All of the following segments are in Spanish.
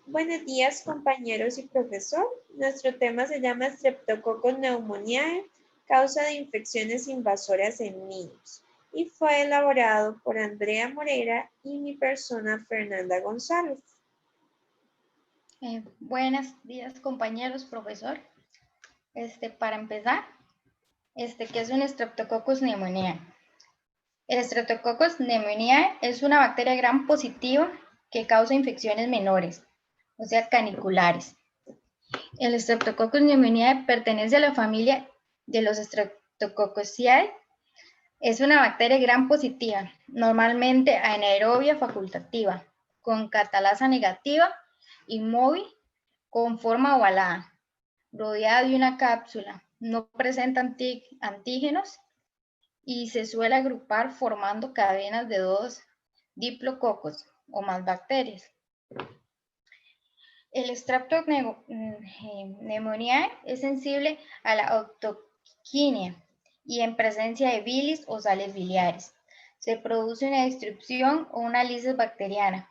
Buenos días, compañeros y profesor. Nuestro tema se llama Streptococcus pneumoniae, causa de infecciones invasoras en niños, y fue elaborado por Andrea Morera y mi persona Fernanda González. Buenos días, compañeros, profesor. Para empezar, ¿qué es un Streptococcus pneumoniae? El Streptococcus pneumoniae es una bacteria gram positiva que causa infecciones menores, o sea, caniculares. El Streptococcus pneumoniae pertenece a la familia de los Streptococciae. Es una bacteria gram positiva, normalmente anaerobia facultativa, con catalasa negativa y móvil con forma ovalada, rodeada de una cápsula. No presenta antígenos y se suele agrupar formando cadenas de 2 diplococos o más bacterias. El Streptococcus es sensible a la autoquinia y en presencia de bilis o sales biliares. Se produce una destrucción o una lisis bacteriana.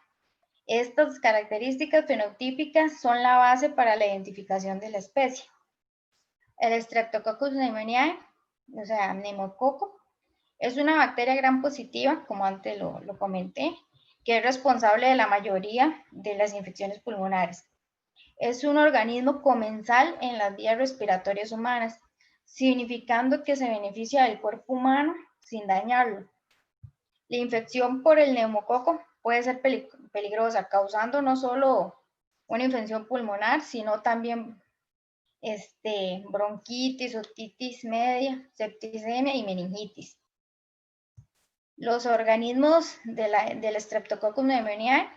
Estas características fenotípicas son la base para la identificación de la especie. El Streptococcus pneumoniae, o sea, neumococo, es una bacteria gram positiva, como antes lo comenté, que es responsable de la mayoría de las infecciones pulmonares. Es un organismo comensal en las vías respiratorias humanas, significando que se beneficia del cuerpo humano sin dañarlo. La infección por el neumococo puede ser peligrosa, causando no solo una infección pulmonar, sino también bronquitis, otitis media, septicemia y meningitis. Los organismos del Streptococcus pneumoniae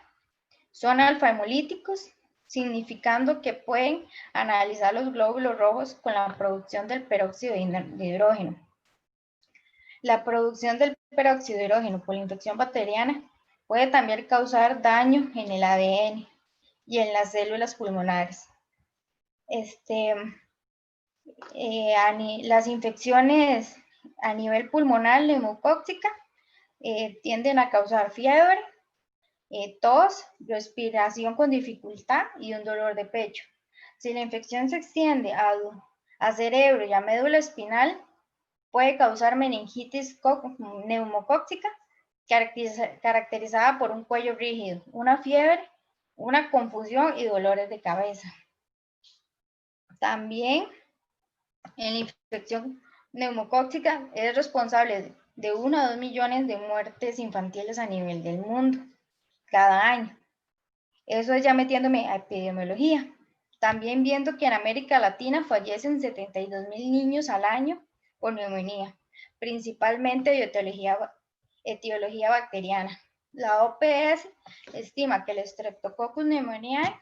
son alfa-hemolíticos, significando que pueden analizar los glóbulos rojos con la producción del peróxido de hidrógeno. La producción del peróxido de hidrógeno por la infección bacteriana puede también causar daño en el ADN y en las células pulmonares. Las infecciones a nivel pulmonar neumocócica tienden a causar fiebre, tos, respiración con dificultad y un dolor de pecho. Si la infección se extiende a cerebro y a médula espinal, puede causar meningitis neumocócica caracterizada por un cuello rígido, una fiebre, una confusión y dolores de cabeza. También en la infección neumocócica es responsable de 1 a 2 millones de muertes infantiles a nivel del mundo cada año. Eso es ya metiéndome a epidemiología. También viendo que en América Latina fallecen 72,000 niños al año por neumonía, principalmente de etiología bacteriana. La OPS estima que el Streptococcus pneumoniae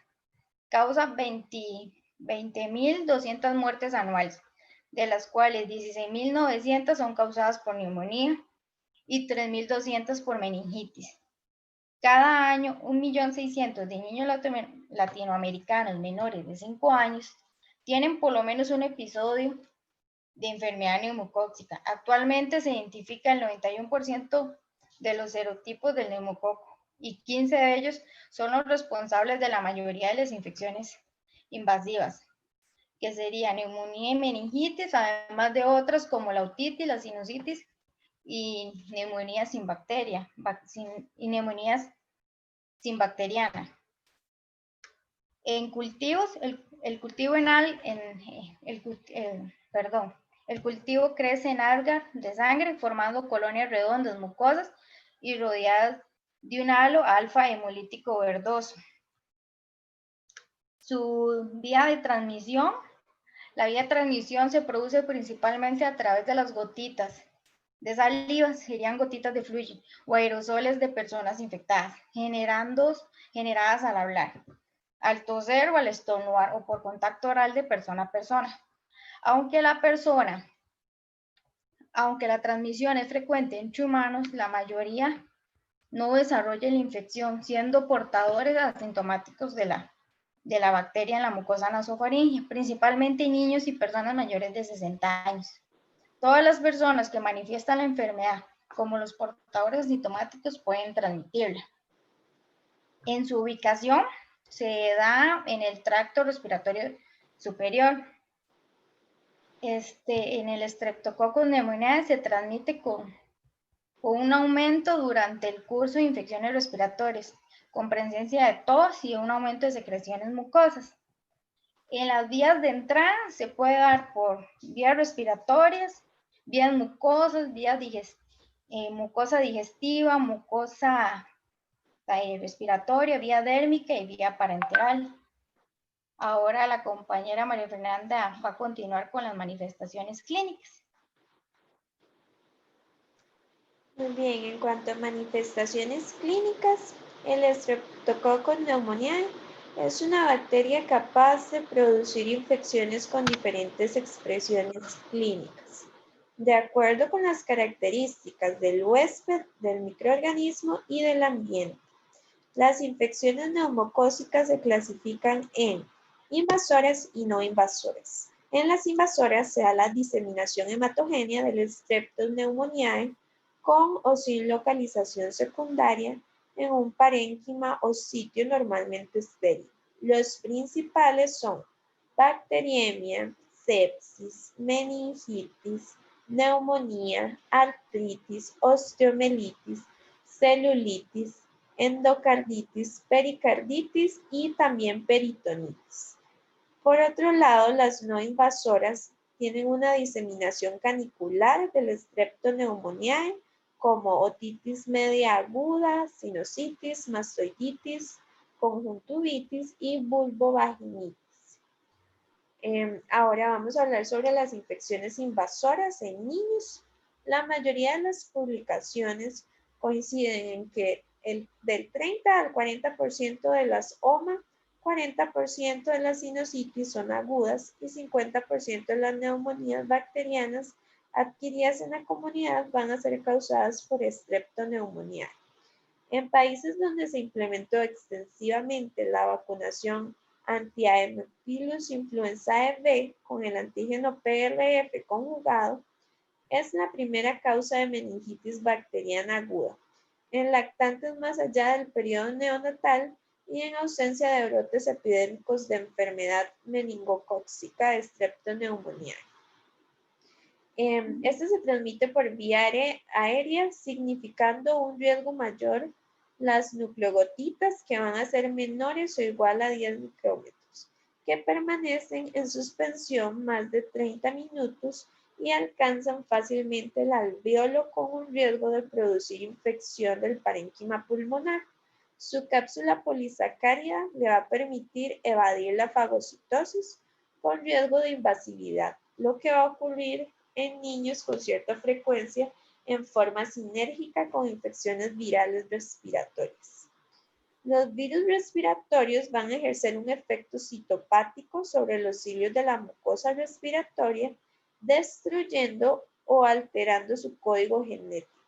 causa 20,200 muertes anuales, de las cuales 16,900 son causadas por neumonía y 3,200 por meningitis. Cada año, 1,600,000 de niños latinoamericanos menores de 5 años tienen por lo menos un episodio de enfermedad neumocócica. Actualmente se identifica el 91% de los serotipos del neumococo y 15 de ellos son los responsables de la mayoría de las infecciones invasivas, que serían neumonía y meningitis, además de otras como la otitis, la sinusitis y neumonía sin bacteria, y neumonías sin bacteriana. En cultivos, el cultivo crece en agar de sangre formando colonias redondas, mucosas y rodeadas de un halo alfa hemolítico verdoso. Su vía de transmisión, la vía de transmisión se produce principalmente a través de las gotitas de saliva, serían gotitas de fluido o aerosoles de personas infectadas, generadas al hablar, al toser o al estornudar o por contacto oral de persona a persona. Aunque la transmisión es frecuente entre humanos, la mayoría no desarrolla la infección, siendo portadores asintomáticos de la bacteria en la mucosa nasofaringea, principalmente niños y personas mayores de 60 años. Todas las personas que manifiestan la enfermedad, como los portadores asintomáticos, pueden transmitirla. En su ubicación, se da en el tracto respiratorio superior. En el Streptococcus pneumoniae se transmite con un aumento durante el curso de infecciones respiratorias, con presencia de tos y un aumento de secreciones mucosas. En las vías de entrada se puede dar por vías respiratorias, vías mucosas, mucosa digestiva, mucosa respiratoria, vía dérmica y vía parenteral. Ahora la compañera María Fernanda va a continuar con las manifestaciones clínicas. Muy bien, en cuanto a manifestaciones clínicas, el Streptococcus pneumoniae es una bacteria capaz de producir infecciones con diferentes expresiones clínicas, de acuerdo con las características del huésped, del microorganismo y del ambiente. Las infecciones neumocócicas se clasifican en invasoras y no invasoras. En las invasoras se da la diseminación hematogénea del Streptococcus pneumoniae con o sin localización secundaria en un parénquima o sitio normalmente estéril. Los principales son bacteriemia, sepsis, meningitis, neumonía, artritis, osteomelitis, celulitis, endocarditis, pericarditis y también peritonitis. Por otro lado, las no invasoras tienen una diseminación canicular del Streptococcus pneumoniae como otitis media aguda, sinusitis, mastoiditis, conjuntivitis y vulvovaginitis. Ahora vamos a hablar sobre las infecciones invasoras en niños. La mayoría de las publicaciones coinciden en que del 30 al 40% de las OMA, 40% de las sinusitis son agudas y 50% de las neumonías bacterianas adquiridas en la comunidad van a ser causadas por Streptoneumonía. En países donde se implementó extensivamente la vacunación anti-Haemophilus influenzae B con el antígeno PRF conjugado, es la primera causa de meningitis bacteriana aguda en lactantes más allá del periodo neonatal y en ausencia de brotes epidémicos de enfermedad meningocócica de Streptoneumonía. Este se transmite por vía aérea, significando un riesgo mayor las nucleogotitas que van a ser menores o igual a 10 micrómetros, que permanecen en suspensión más de 30 minutos y alcanzan fácilmente el alvéolo con un riesgo de producir infección del parénquima pulmonar. Su cápsula polisacárida le va a permitir evadir la fagocitosis con riesgo de invasividad, lo que va a ocurrir en niños con cierta frecuencia en forma sinérgica con infecciones virales respiratorias. Los virus respiratorios van a ejercer un efecto citopático sobre los cilios de la mucosa respiratoria, destruyendo o alterando su código genético.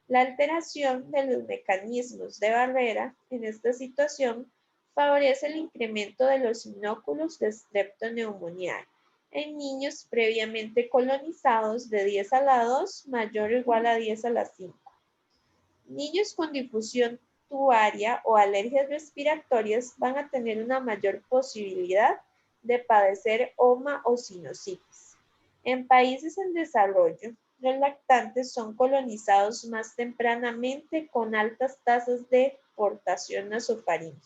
La alteración de los mecanismos de barrera en esta situación favorece el incremento de los inóculos de Streptoneumonía en niños previamente colonizados de 10 a la 2 mayor o igual a 10 a la 5. Niños con difusión tubaria o alergias respiratorias van a tener una mayor posibilidad de padecer OMA o sinusitis. En países en desarrollo, los lactantes son colonizados más tempranamente con altas tasas de portación nasofaríngea.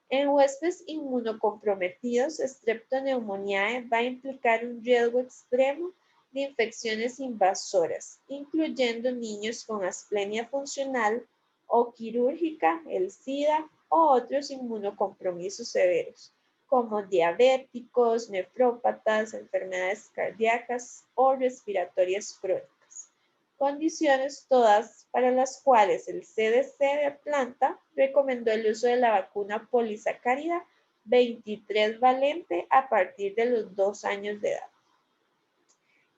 En huéspedes inmunocomprometidos, Streptoneumonía va a implicar un riesgo extremo de infecciones invasoras, incluyendo niños con asplenia funcional o quirúrgica, el SIDA o otros inmunocompromisos severos, como diabéticos, nefrópatas, enfermedades cardíacas o respiratorias crónicas. Condiciones todas para las cuales el CDC de Atlanta recomendó el uso de la vacuna polisacárida 23 valente a partir de los 2 años de edad.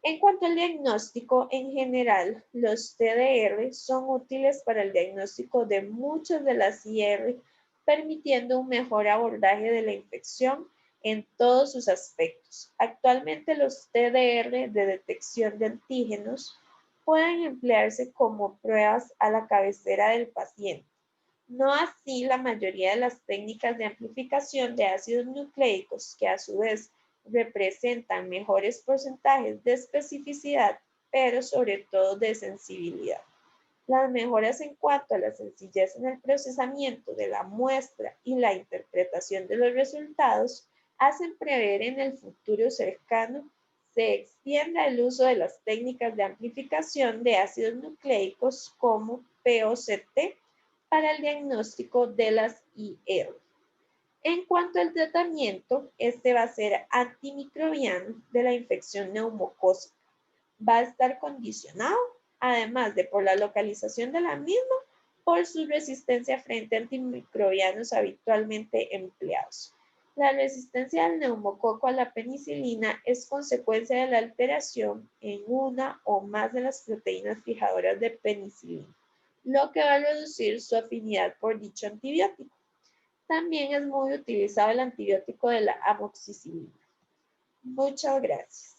En cuanto al diagnóstico, en general, los TDR son útiles para el diagnóstico de muchas de las IR, permitiendo un mejor abordaje de la infección en todos sus aspectos. Actualmente los TDR de detección de antígenos pueden emplearse como pruebas a la cabecera del paciente. No así la mayoría de las técnicas de amplificación de ácidos nucleicos, que a su vez representan mejores porcentajes de especificidad, pero sobre todo de sensibilidad. Las mejoras en cuanto a la sencillez en el procesamiento de la muestra y la interpretación de los resultados hacen prever en el futuro cercano se extienda el uso de las técnicas de amplificación de ácidos nucleicos como POCT para el diagnóstico de las IR. En cuanto al tratamiento, este va a ser antimicrobiano de la infección neumocócica. Va a estar condicionado, además de por la localización de la misma, por su resistencia frente a antimicrobianos habitualmente empleados. La resistencia del neumococo a la penicilina es consecuencia de la alteración en una o más de las proteínas fijadoras de penicilina, lo que va a reducir su afinidad por dicho antibiótico. También es muy utilizado el antibiótico de la amoxicilina. Muchas gracias.